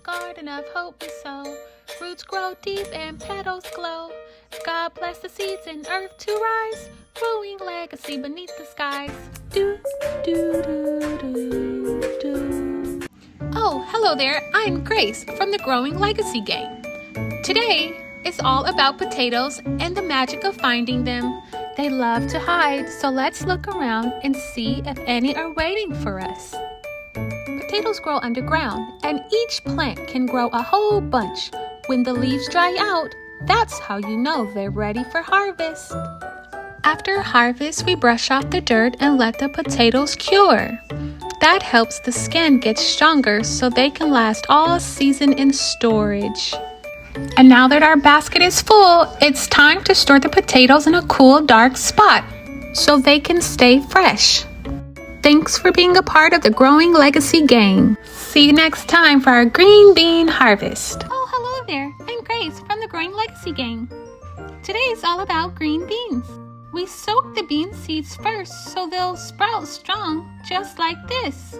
garden of hope we sow. Roots grow deep and petals glow. God bless the seeds in earth to rise, growing legacy beneath the skies. Do, do, do, do, do. Oh, hello there. I'm Grace from the Growing Legacy Gang. Today is all about potatoes and the magic of finding them. They love to hide, so let's look around and see if any are waiting for us. Potatoes grow underground, and each plant can grow a whole bunch. When the leaves dry out, that's how you know they're ready for harvest. After harvest, we brush off the dirt and let the potatoes cure. That helps the skin get stronger so they can last all season in storage. And now that our basket is full, it's time to store the potatoes in a cool, dark spot so they can stay fresh. Thanks for being a part of the Growing Legacy Gang. See you next time for our green bean harvest. Oh, hello there. I'm Grace from the Growing Legacy Gang. Today is all about green beans. We soak the bean seeds first so they'll sprout strong, just like this.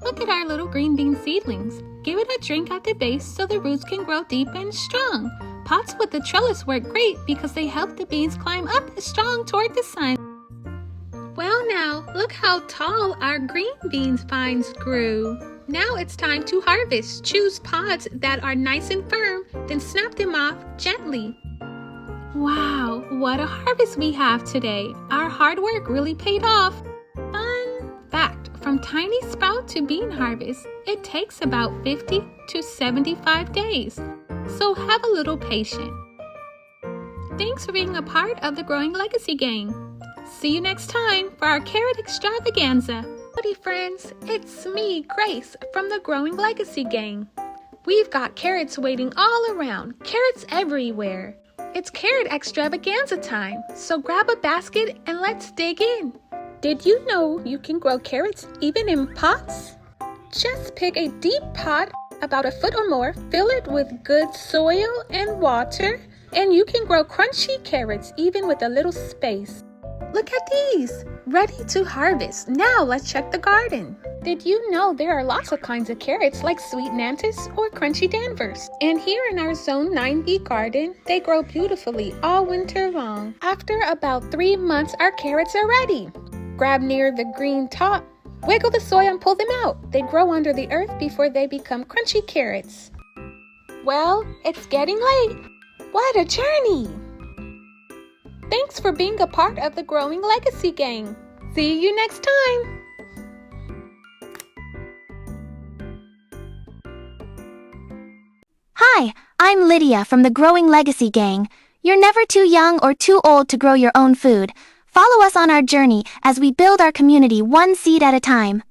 Look at our little green bean seedlings. Give it a drink at the base so the roots can grow deep and strong. Pots with the trellis work great because they help the beans climb up strong toward the sun. Well now, look how tall our green beans vines grew. Now it's time to harvest. Choose pods that are nice and firm, then snap them off gently. Wow, what a harvest we have today. Our hard work really paid off. Fun fact, from tiny sprout to bean harvest, it takes about 50 to 75 days. So have a little patience. Thanks for being a part of the Growing Legacy Gang. See you next time for our carrot extravaganza. Howdy friends, it's me, Grace, from the Growing Legacy Gang. We've got carrots waiting all around, carrots everywhere. It's carrot extravaganza time, so grab a basket and let's dig in. Did you know you can grow carrots even in pots? Just pick a deep pot, about a foot or more, fill it with good soil and water, and you can grow crunchy carrots even with a little space. Look at these, ready to harvest. Now let's check the garden. Did you know there are lots of kinds of carrots like sweet Nantes or crunchy Danvers? And here in our Zone 9B garden, they grow beautifully all winter long. After about 3 months, our carrots are ready. Grab near the green top, wiggle the soil and pull them out. They grow under the earth before they become crunchy carrots. Well, it's getting late. What a journey! Thanks for being a part of the Growing Legacy Gang. See you next time. Hi, I'm Lydia from the Growing Legacy Gang. You're never too young or too old to grow your own food. Follow us on our journey as we build our community one seed at a time.